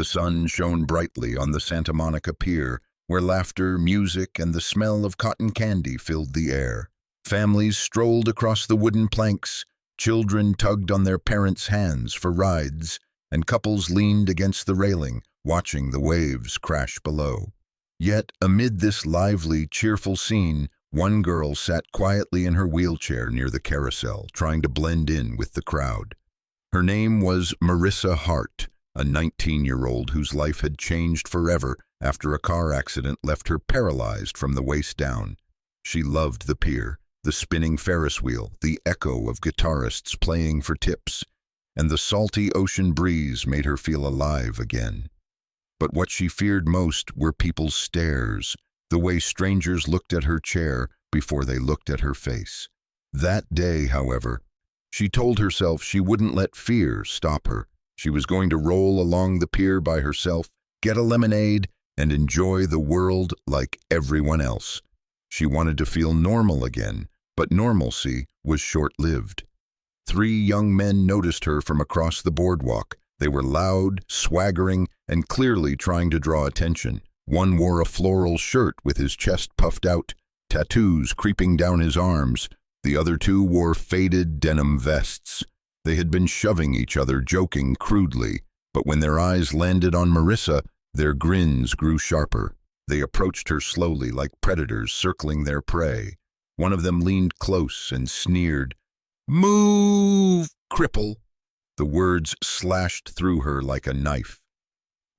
The sun shone brightly on the Santa Monica Pier, where laughter, music, and the smell of cotton candy filled the air. Families strolled across the wooden planks, children tugged on their parents' hands for rides, and couples leaned against the railing, watching the waves crash below. Yet, amid this lively, cheerful scene, one girl sat quietly in her wheelchair near the carousel, trying to blend in with the crowd. Her name was Marissa Hart, a 19-year-old whose life had changed forever after a car accident left her paralyzed from the waist down. She loved the pier, the spinning Ferris wheel, the echo of guitarists playing for tips, and the salty ocean breeze made her feel alive again. But what she feared most were people's stares, the way strangers looked at her chair before they looked at her face. That day, however, she told herself she wouldn't let fear stop her. She was going to roll along the pier by herself, get a lemonade, and enjoy the world like everyone else. She wanted to feel normal again, but normalcy was short-lived. 3 young men noticed her from across the boardwalk. They were loud, swaggering, and clearly trying to draw attention. One wore a floral shirt with his chest puffed out, tattoos creeping down his arms. The other 2 wore faded denim vests. They had been shoving each other, joking crudely, but when their eyes landed on Marissa, their grins grew sharper. They approached her slowly like predators circling their prey. One of them leaned close and sneered, "Move, Cripple!" The words slashed through her like a knife.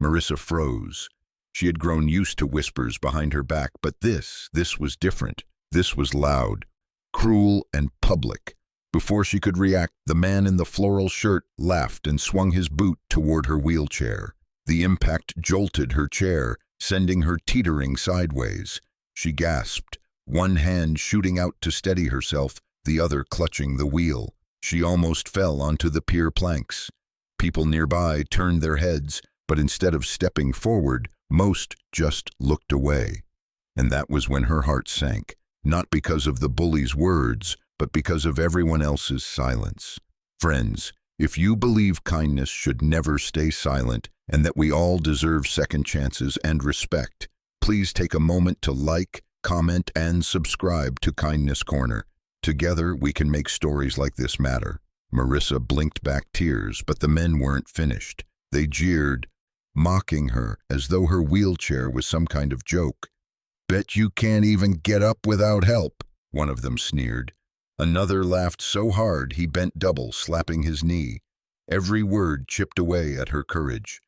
Marissa froze. She had grown used to whispers behind her back, but this was different. This was loud, cruel, and public. Before she could react, the man in the floral shirt laughed and swung his boot toward her wheelchair. The impact jolted her chair, sending her teetering sideways. She gasped, one hand shooting out to steady herself, the other clutching the wheel. She almost fell onto the pier planks. People nearby turned their heads, but instead of stepping forward, most just looked away. And that was when her heart sank, not because of the bully's words, but because of everyone else's silence. Friends, if you believe kindness should never stay silent and that we all deserve second chances and respect, please take a moment to like, comment, and subscribe to Kindness Corner. Together, we can make stories like this matter. Marissa blinked back tears, but the men weren't finished. They jeered, mocking her as though her wheelchair was some kind of joke. "Bet you can't even get up without help," one of them sneered. Another laughed so hard he bent double, slapping his knee. Every word chipped away at her courage.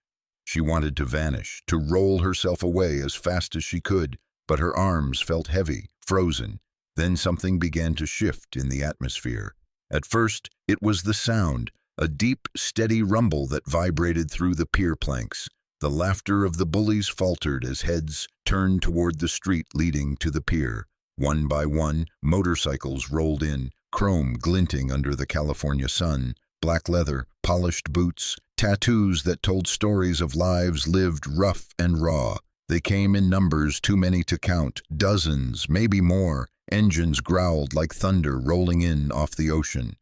She wanted to vanish, to roll herself away as fast as she could, but her arms felt heavy, frozen. Then something began to shift in the atmosphere. At first, it was the sound, a deep, steady rumble that vibrated through the pier planks. The laughter of the bullies faltered as heads turned toward the street leading to the pier. One by one, motorcycles rolled in, chrome glinting under the California sun, black leather, polished boots, tattoos that told stories of lives lived rough and raw. They came in numbers too many to count, dozens, maybe more. Engines growled like thunder rolling in off the ocean.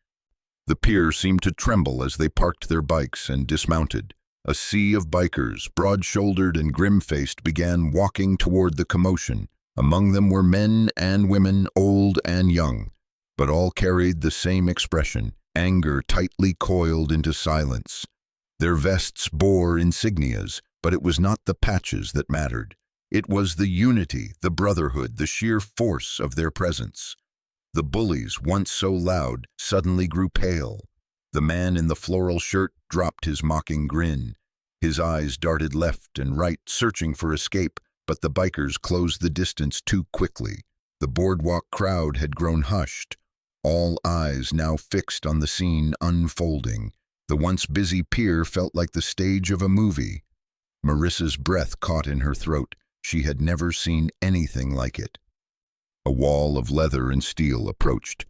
The pier seemed to tremble as they parked their bikes and dismounted. A sea of bikers, broad-shouldered and grim-faced, began walking toward the commotion. Among them were men and women, old and young, but all carried the same expression, anger tightly coiled into silence. Their vests bore insignias, but it was not the patches that mattered. It was the unity, the brotherhood, the sheer force of their presence. The bullies, once so loud, suddenly grew pale. The man in the floral shirt dropped his mocking grin. His eyes darted left and right, searching for escape, but the bikers closed the distance too quickly. The boardwalk crowd had grown hushed, all eyes now fixed on the scene unfolding. The once busy pier felt like the stage of a movie. Marissa's breath caught in her throat. She had never seen anything like it. A wall of leather and steel approached,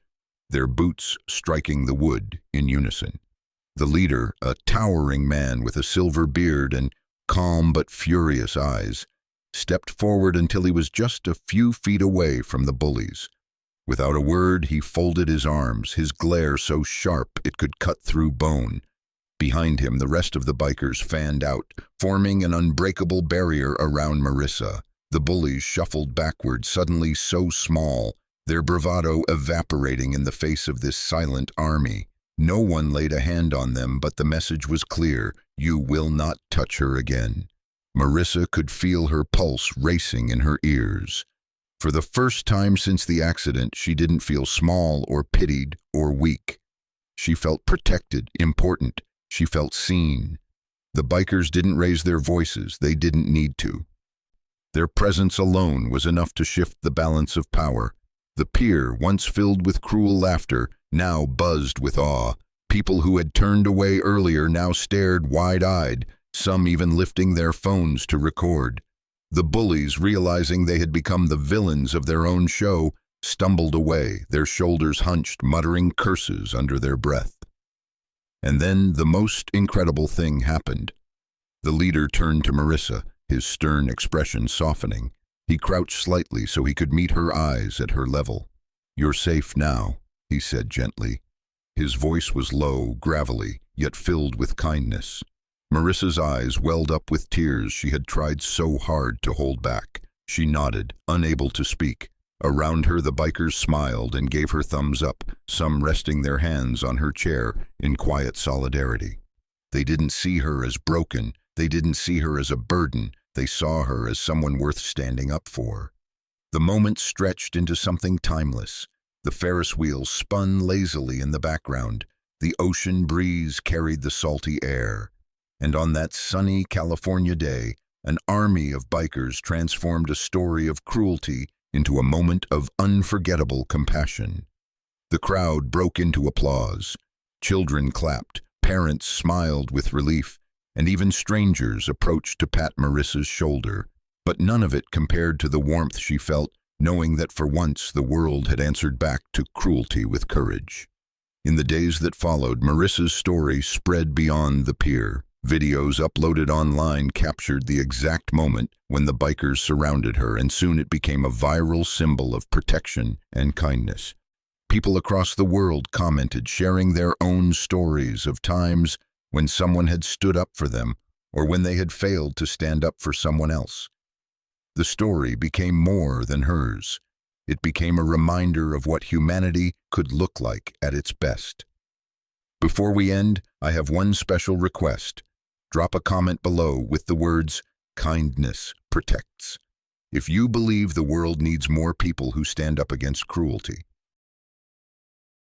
their boots striking the wood in unison. The leader, a towering man with a silver beard and calm but furious eyes, stepped forward until he was just a few feet away from the bullies. Without a word, he folded his arms, his glare so sharp it could cut through bone. Behind him, the rest of the bikers fanned out, forming an unbreakable barrier around Marissa. The bullies shuffled backward, suddenly so small, their bravado evaporating in the face of this silent army. No one laid a hand on them, but the message was clear: you will not touch her again. Marissa could feel her pulse racing in her ears. For the first time since the accident, she didn't feel small or pitied or weak. She felt protected, important. She felt seen. The bikers didn't raise their voices. They didn't need to. Their presence alone was enough to shift the balance of power. The pier, once filled with cruel laughter, now buzzed with awe. People who had turned away earlier now stared wide-eyed, some even lifting their phones to record. The bullies, realizing they had become the villains of their own show, stumbled away, their shoulders hunched, muttering curses under their breath. And then the most incredible thing happened. The leader turned to Marissa, his stern expression softening. He crouched slightly so he could meet her eyes at her level. "You're safe now," he said gently. His voice was low, gravelly, yet filled with kindness. Marissa's eyes welled up with tears she had tried so hard to hold back. She nodded, unable to speak. Around her, the bikers smiled and gave her thumbs up, some resting their hands on her chair in quiet solidarity. They didn't see her as broken. They didn't see her as a burden. They saw her as someone worth standing up for. The moment stretched into something timeless. The Ferris wheel spun lazily in the background. The ocean breeze carried the salty air. And on that sunny California day, an army of bikers transformed a story of cruelty into a moment of unforgettable compassion. The crowd broke into applause. Children clapped, parents smiled with relief, and even strangers approached to pat Marissa's shoulder. But none of it compared to the warmth she felt, knowing that for once the world had answered back to cruelty with courage. In the days that followed, Marissa's story spread beyond the pier. Videos uploaded online captured the exact moment when the bikers surrounded her, and soon it became a viral symbol of protection and kindness. People across the world commented, sharing their own stories of times when someone had stood up for them or when they had failed to stand up for someone else. The story became more than hers. It became a reminder of what humanity could look like at its best. Before we end, I have one special request. Drop a comment below with the words, "Kindness protects," if you believe the world needs more people who stand up against cruelty.